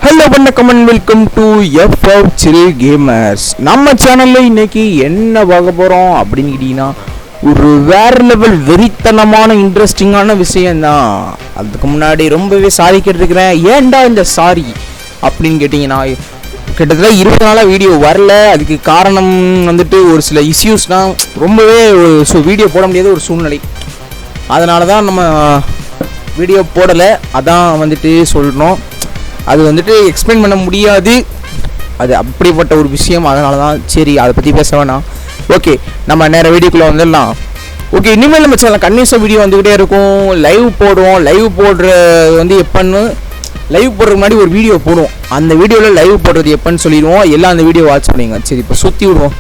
Hello வணக்கம் and welcome to FF chill gamers. நம்ம சேனல்ல இன்னைக்கு என்ன பார்க்க போறோம் அப்படின்னு கேட்டீங்கன்னா, ஒரு வேற லெவல் வெறித்தனமான இன்ட்ரெஸ்டிங்கான விஷயம்தான். அதுக்கு முன்னாடி ரொம்பவே சாரி கேட்டிருக்கிறேன். ஏன்டா இந்த சாரி அப்படின்னு கேட்டிங்கன்னா, கிட்டத்தட்ட 20 நாளாக வீடியோ வரல. அதுக்கு காரணம் வந்துட்டு ஒரு சில இஷ்யூஸ் தான். ரொம்பவே வீடியோ போட முடியாத ஒரு சூழ்நிலை. அதனால தான் நம்ம வீடியோ போடலை. அதான் வந்துட்டு சொல்கிறோம். அது வந்துட்டு எக்ஸ்பிளைன் பண்ண முடியாது, அது அப்படிப்பட்ட ஒரு விஷயம். அதனால தான் சரி அதை பற்றி பேச வேணாம். ஓகே, நம்ம நேர வீடியோக்குள்ளே வந்துடலாம். ஓகே, இனிமேல் நம்ம சேனல் கன்னியூஸாக வீடியோ வந்துக்கிட்டே இருக்கும். லைவ் போடுவோம். லைவ் போடுற வந்து எப்போன்னு, லைவ் போடுறதுக்கு முன்னாடி ஒரு வீடியோ போடுவோம். அந்த வீடியோவில் லைவ் போடுறது எப்போன்னு சொல்லிடுவோம். எல்லாம் அந்த வீடியோ வாட்ச் பண்ணிங்க. சரி, இப்போ சுற்றி விடுவோம்.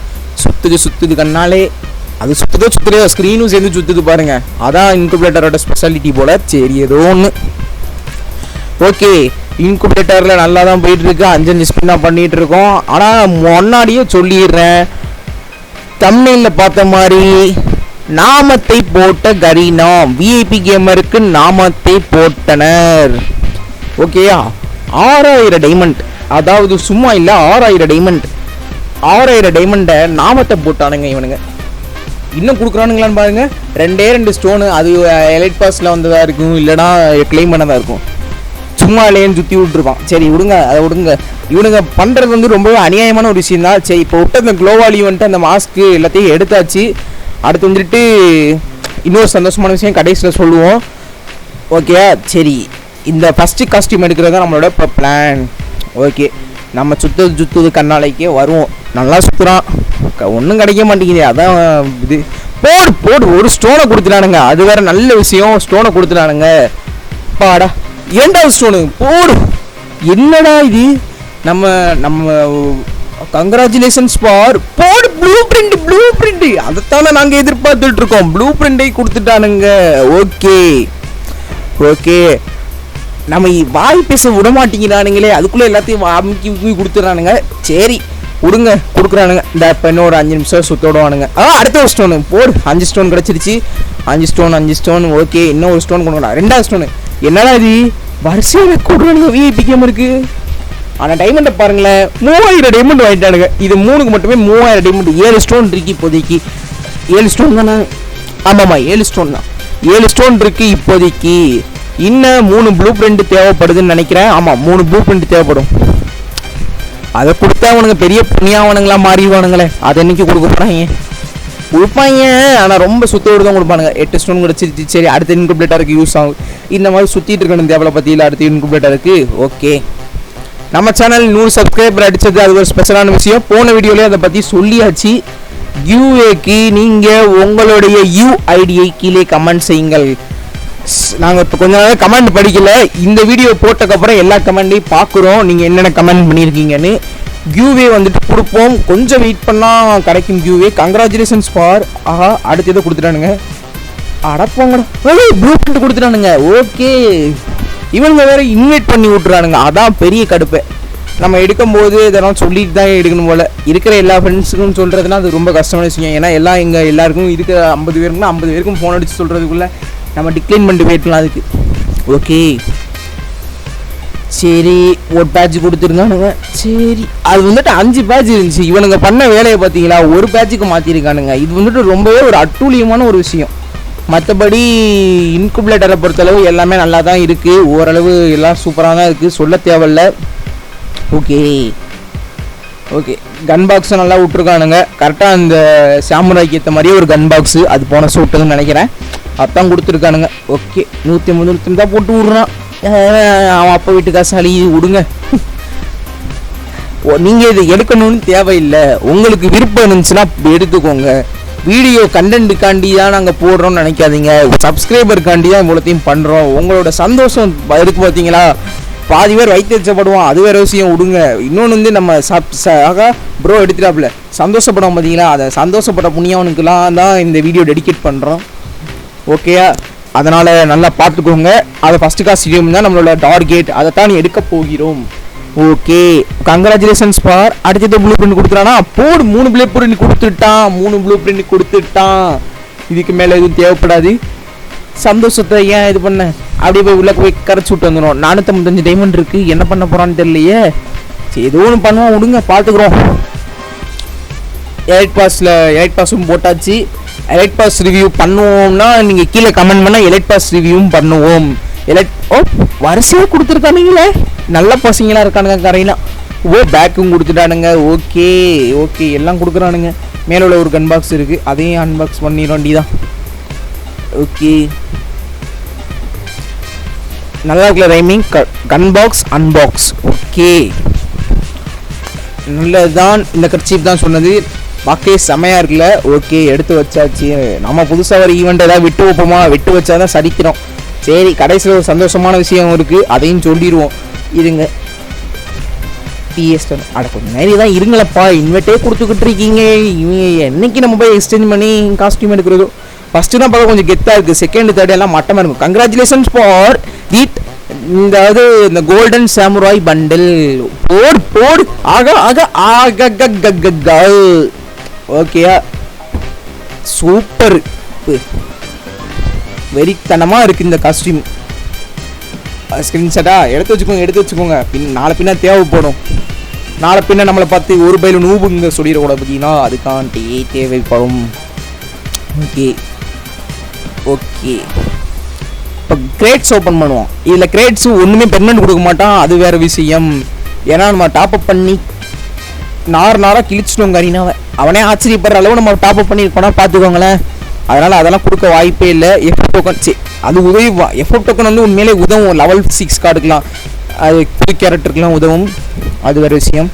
சுற்றுது கண்ணாலே. அது சுற்றுலையோ ஸ்க்ரீனும் சேர்ந்து சுற்றுது பாருங்கள். அதான் இன்குபேட்டரோட ஸ்பெஷாலிட்டி போல். சரி, ஏதோ ஒன்று. ஓகே, இன்குபேட்டரில் நல்லா தான் போயிட்டுருக்கு. 5 ஸ்பின்னாக பண்ணிகிட்டு இருக்கோம். ஆனால் முன்னாடியே சொல்லிடுறேன், தம்ப்நெயிலில் பார்த்த மாதிரி நாமத்தை போட்ட கரீனா விஐபி கேமருக்கு நாமத்தை போட்டனர். ஓகேயா, 6000 டைமண்ட், அதாவது சும்மா இல்லை, 6000 டைமண்ட். 6000 டைமண்டை நாமத்தை போட்டானுங்க இவனுங்க. இன்னும் கொடுக்குறானுங்களான்னு பாருங்க. 2 ஸ்டோனு. அது எலைட் பாஸில் வந்ததாக இருக்கும், இல்லைனா கிளைம் பண்ணதாக இருக்கும். சும்மா இல்லையன்னு சுற்றி விட்டுருப்பான். சரி விடுங்க, அதை விடுங்க. இவனுங்க பண்ணுறது வந்து ரொம்பவே அநியாயமான ஒரு விஷயம் தான். சரி, இப்போ விட்ட அந்த க்ளோவாலி வந்துட்டு அந்த மாஸ்க்கு எல்லாத்தையும் எடுத்தாச்சு. அடுத்து வந்துட்டு இன்னொரு சந்தோஷமான விஷயம் கடைசியில் சொல்லுவோம். ஓகே, சரி, இந்த ஃபஸ்ட்டு காஸ்டியூம் எடுக்கிறது தான் நம்மளோட இப்போ பிளான். ஓகே, நம்ம சுற்றுது கண்ணாலைக்கே வருவோம். நல்லா சுற்றுறான், ஒன்றும் கிடைக்க மாட்டேங்குது. அதான் இது. போடு ஒரு ஸ்டோனை கொடுத்துட்டானுங்க. அது வேறு நல்ல விஷயம். ஸ்டோனை கொடுத்துட்டானுங்க. பாடா, ஏண்டாவது ஸ்டோனு போடு. என்னடா இது? நம்ம கங்க்ராச்சுலேஷன்ஸ் ஃபார் போடு. ப்ளூ பிரிண்ட் அதைத்தானே நாங்கள் எதிர்பார்த்துட்டு இருக்கோம். ப்ளூ பிரிண்டை கொடுத்துட்டானுங்க. ஓகே, நம்ம வாய் பேச விட மாட்டேங்கிறானுங்களே. அதுக்குள்ளே எல்லாத்தையும் அமுக்கி கொடுத்துட்றானுங்க. சரி விடுங்க, கொடுக்குறானுங்க. இந்த இப்போ இன்னும் ஒரு 5 நிமிஷம் சுத்தோடுவானுங்க. அடுத்த ஒரு ஸ்டோனு போடு. 5 ஸ்டோன் கிடச்சிருச்சு. 5 ஸ்டோன். ஓகே, இன்னும் ஒரு ஸ்டோன் கொடுங்கடா. 2வது ஸ்டோனு. என்னடா இது? வரிசையில் கொடுறானுங்க விஐபி கேம் இருக்கு. ஆனால் டைமண்டை பாருங்களேன், 3000 டைமண்ட் வாங்கிட்டானுங்க. இது 3க்கு மட்டுமே 3000 டைமண்ட். 7 ஸ்டோன் இருக்கு இப்போதைக்கு. 7 ஸ்டோன் தானே? ஆமாம்மா, 7 ஸ்டோன் தான். 7 ஸ்டோன் இருக்கு இப்போதைக்கு. இன்னும் 3 ப்ளூ பிரிண்ட் தேவைப்படுதுன்னு நினைக்கிறேன். ஆமாம், 3 ப்ளூ பிரிண்ட் தேவைப்படும். அதை கொடுத்தா அவனுங்க பெரிய புண்ணியாவனுங்களா மாறிடுவானுங்களே. அதை என்னைக்கு கொடுப்பாங்க. ஆனால் ரொம்ப சுத்தோடு தான் கொடுப்பானுங்க. 8 ஸ்டோன் கிடச்சிருச்சு. சரி, அடுத்த இன்குபேட்டருக்கு யூஸ் ஆகும். இந்த மாதிரி சுற்றிட்டு இருக்கணும் தேவையில்ல பற்றியில். அடுத்த இன்குபேட்டருக்கு. ஓகே, நம்ம சேனல் 100 சப்ஸ்கிரைபர் அடித்தது அது ஒரு ஸ்பெஷலான விஷயம். போன வீடியோலேயே அதை பற்றி சொல்லியாச்சு. யூஏக்கு நீங்கள் உங்களுடைய யூஐடியை கீழே கமெண்ட் செய்யுங்கள். நாங்கள் இப்போ கொஞ்ச நாள் கமெண்ட் படிக்கல. இந்த வீடியோ போட்டதுக்கப்புறம் எல்லா கமெண்ட்டையும் பார்க்குறோம், நீங்கள் என்னென்ன கமெண்ட் பண்ணியிருக்கீங்கன்னு. கியூவே வந்துட்டு கொடுப்போம். கொஞ்சம் வெயிட் பண்ணால் கிடைக்கும் கியூவே. Congratulations for. அடுத்து எதோ கொடுத்துட்டானுங்க. அடப்போங்கடா, ப்ளூ பிரிண்ட் கொடுத்துட்டானுங்க. ஓகே, இவனுங்க வேறு இன்வைட் பண்ணி விட்டுறானுங்க. அதான் பெரிய கடுப்பு. நம்ம எடுக்கும்போது இதெல்லாம் சொல்லிட்டு தான் எடுக்கணும் போல். இருக்கிற எல்லா ஃப்ரெண்ட்ஸுக்கும் சொல்கிறதுனா அது ரொம்ப கஷ்டமான விஷயம். ஏன்னா எல்லாருக்கும் இருக்கிற 50 பேருக்குன்னா 50 பேருக்கும் ஃபோன் அடித்து சொல்கிறதுக்குள்ளே நம்ம டிக்ளைன் பண்ணிட்டு போயிட்டலாம் அதுக்கு. ஓகே, சரி, ஒரு பேட்ச் கொடுத்துருந்தானுங்க. சரி, அது வந்துட்டு 5 பேட்ச் இருந்துச்சு. இவனுங்க பண்ண வேலையை பார்த்தீங்களா, ஒரு பேட்சுக்கு மாற்றிருக்கானுங்க. இது வந்துட்டு ரொம்பவே ஒரு அட்டூழியமான ஒரு விஷயம். மற்றபடி இன்குபேட்டரை பொறுத்தளவு எல்லாமே நல்லா தான் இருக்குது. ஓரளவு எல்லாம் சூப்பராக தான் இருக்குது, சொல்ல தேவையில்ல. ஓகே, கன் பாக்ஸும் நல்லா விட்ருக்கானுங்க. கரெக்டாக அந்த சாமுராய்க்கு ஏற்ற மாதிரியே ஒரு கன் பாக்ஸு. அது போன விட்டதுன்னு நினைக்கிறேன். அதான் கொடுத்துருக்கானுங்க. ஓகே, 150 தான் போட்டு விட்றான். அவன் அப்போ வீட்டு காசு அழியுது. விடுங்க, நீங்கள் இது எடுக்கணும்னு தேவையில்லை. உங்களுக்கு விருப்பம் இருந்துச்சுன்னா எடுத்துக்கோங்க. வீடியோ கண்டென்ட்டுக்காண்டி தான் நாங்கள் போடுறோம்னு நினைக்காதீங்க. சப்ஸ்கிரைபருக்காண்டி தான் இவ்வளோத்தையும் பண்ணுறோம். உங்களோட சந்தோஷம் இருக்குது பார்த்தீங்களா. பாதி பேர் வைத்தறிச்சப்படுவான், அது வேறு விஷயம். விடுங்க. இன்னொன்று வந்து நம்ம ப்ரோ எடுத்துட்டாப்புல சந்தோஷப்படும் பார்த்தீங்களா. அதை சந்தோஷப்பட்ட புண்ணியவனுக்குலாம் தான் இந்த வீடியோ டெடிகேட் பண்ணுறோம். ஓகேயா, அதனால் நல்லா பார்த்துக்கோங்க. அது ஃபஸ்ட்டு காஸ்டியூம் தான் நம்மளோட டார்கெட். அதை தான் எடுக்க போகிறோம். Okay, congratulations for. அடுத்தது ப்ளூ பிரிண்ட் கொடுத்துட்டானா போடு. 3 ப்ளூ பிரிண்ட் கொடுத்துட்டான். இதுக்கு மேலே எதுவும் தேவைப்படாது. சந்தோஷத்தை ஏன் இது பண்ண, அப்படியே போய் உள்ளே போய் கரைச்சி விட்டு வந்துடும். 455 டைமண்ட் இருக்குது, என்ன பண்ண போகிறான்னு தெரியலையே. சரி ஏதோ ஒன்று பண்ணுவோம், விடுங்க பார்த்துக்குறோம். எலைட் பாஸும் போட்டாச்சு. எலைட் பாஸ் ரிவ்யூ பண்ணுவோம்னா நீங்கள் கீழே கமெண்ட் பண்ணால் எலைட் பாஸ் ரிவ்யூவும் பண்ணுவோம். வரிசையாக கொடுத்துருக்கானுங்களே, நல்ல பசங்களாக இருக்கானுங்க கரையிலாம். பேக்கும் கொடுத்துட்டானுங்க. ஓகே ஓகே எல்லாம் கொடுக்குறானுங்க. மேலே உள்ள ஒரு கன் பாக்ஸ் இருக்குது, அதையும் அன்பாக்ஸ் பண்ணிட வேண்டியதான். ஓகே நல்லா இருக்குல்ல rhyming. Gun box unbox. Okay நல்லதுதான். இந்த கர்ச்சீப் தான் சொன்னது, பாக்கே செமையாக இருக்குல்ல. ஓகே எடுத்து வச்சாச்சு. நம்ம புதுசாக ஒரு ஈவெண்ட் ஏதாவது விட்டு வைப்போமா, விட்டு வச்சா தான் சரிக்கிறோம். சரி கடைசியில் ஒரு சந்தோஷமான விஷயம் இருக்குது, அதையும் சொல்லிடுவோம். இருங்க பிஎஸ்டன் அட கொஞ்சம் நேரம் தான் இருங்களப்பா, இன்வெர்ட்டே கொடுத்துக்கிட்டு இருக்கீங்க. இவங்க என்னைக்கு நம்ம போய் எக்ஸ்சேஞ்ச் பண்ணி காஸ்டியூம் எடுக்கிறதோ. ஃபஸ்ட்டு தான் பார்க்க கொஞ்சம் கெத்தாக இருக்குது, செகண்ட் தேர்ட் எல்லாம் மட்டமாக இருக்கும். Congratulations for it. இந்த கோல்டன் சாமுராய் பண்டில். போடு போடு ஆக ஆக ஆக. ஓகேயா சூப்பர், வெறித்தனமாக இருக்குது இந்த காஸ்டியூம். ஸ்க்ரீன்ஷாட்டா எடுத்து வச்சுக்கோங்க. நாளை பின்ன தேவைப்படும். நாளை பின்ன நம்மளை பார்த்து ஒரு பையில நூபுங்க சொல்லிடக்கூட பார்த்தீங்கன்னா அதுக்காண்டி தேவைப்படும். ஓகே ஓகே இப்போ கிரேட்ஸ் ஓப்பன் பண்ணுவோம். இதில் கிரேட்ஸு ஒன்றுமே பெர்மனெண்ட் கொடுக்க மாட்டான், அது வேறு விஷயம். ஏன்னா நம்ம டாப்அப் பண்ணி நாராக கிழிச்சிட்டோம் கரீனாவை. அவனே ஆச்சரியப்படுற அளவு நம்ம டாப்அப் பண்ணியிருக்கோன்னா பார்த்துக்கோங்களேன். அதனால் அதெல்லாம் கொடுக்க வாய்ப்பே இல்லை. எஃப்எஃப் டோக்கன் அது உதவி. எஃப்எஃப் டோக்கன் வந்து உண்மையிலே உதவும். லெவல் 6 கார்டுக்கலாம், அது புது கேரக்டருக்குலாம் உதவும், அது வேறு விஷயம்.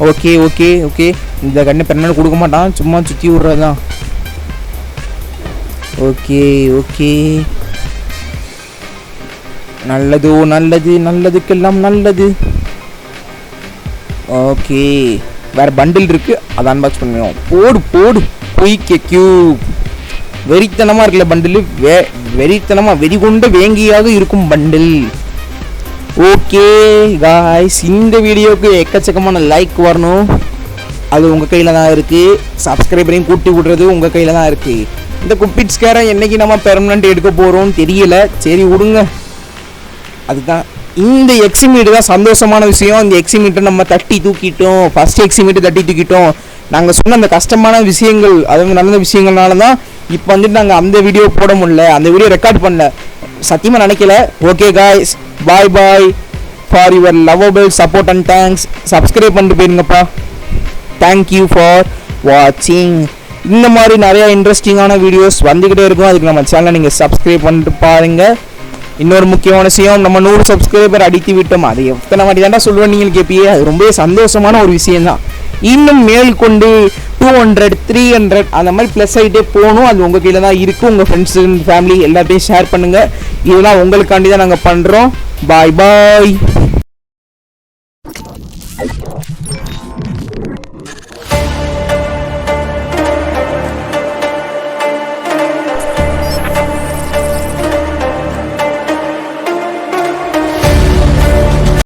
ஓகே ஓகே ஓகே இந்த கண்ணை பெர்மனெண்ட் கொடுக்க மாட்டான், சும்மா சுற்றி விட்றது தான். ஓகே ஓகே நல்லது நல்லது, நல்லதுக்கெல்லாம் நல்லது. ஓகே வேறு பண்டில் இருக்குது, அதை அன்பாக்ஸ் பண்ணுவோம். போடு போடு பொய்க்க கியூப். வெறித்தனமாக இருக்குல்ல பண்டில், வெறித்தனமாக வெறிகொண்ட வேங்கியாக இருக்கும் பண்டில். ஓகே காய்ஸ், இந்த வீடியோவுக்கு எக்கச்சக்கமான லைக் வரணும், அது உங்கள் கையில் தான் இருக்குது. சப்ஸ்கிரைபரையும் கூட்டி விடுறது உங்கள் கையில் தான் இருக்குது. இந்த குப்பிட்ஸ்காரை என்றைக்கு நம்ம பெர்மனெண்ட் எடுக்க போகிறோம்னு தெரியல. சரி விடுங்க, அதுதான் இந்த எக்ஸிமீட்டு தான் சந்தோஷமான விஷயம். இந்த எக்ஸிமீட்டை நம்ம தட்டி தூக்கிட்டோம். ஃபஸ்ட் எக்ஸிமீட்டை தட்டி தூக்கிட்டோம். நாங்கள் சொன்ன அந்த கஷ்டமான விஷயங்கள், அதாவது நடந்த விஷயங்கள்னால தான் இப்போ வந்துட்டு நாங்கள் அந்த வீடியோ போட முடியல, அந்த வீடியோ ரெக்கார்ட் பண்ணல, சத்தியமாக நினைக்கல. Okay guys, bye bye for your lovable support and thanks. Subscribe பண்ணிட்டு போயிருங்கப்பா. தேங்க்யூ ஃபார் வாட்சிங். இந்த மாதிரி நிறையா இன்ட்ரெஸ்டிங்கான வீடியோஸ் வந்துக்கிட்டே இருக்கும். அதுக்கு நம்ம சேனலை நீங்கள் சப்ஸ்கிரைப் பண்ணிட்டு பாருங்கள். இன்னொரு முக்கியமான விஷயம், நம்ம 100 சப்ஸ்கிரைபர் அடித்து விட்டோம். அது எத்தனை வாட்டி தாண்டா சொல்லுவேன் நீங்கள் கேட்பியே, அது ரொம்பவே சந்தோஷமான ஒரு விஷயம்தான். இன்னும் மேல் கொண்டு 200 300 அந்த மாதிரி ப்ளஸ் ஆகிட்டே போகணும். அது உங்கள் கையில் தான் இருக்குது. உங்கள் ஃப்ரெண்ட்ஸு ஃபேமிலி எல்லாத்தையும் ஷேர் பண்ணுங்கள். இதெல்லாம் உங்களுக்காண்டி தான் நாங்கள் பண்ணுறோம். பாய் பாய்.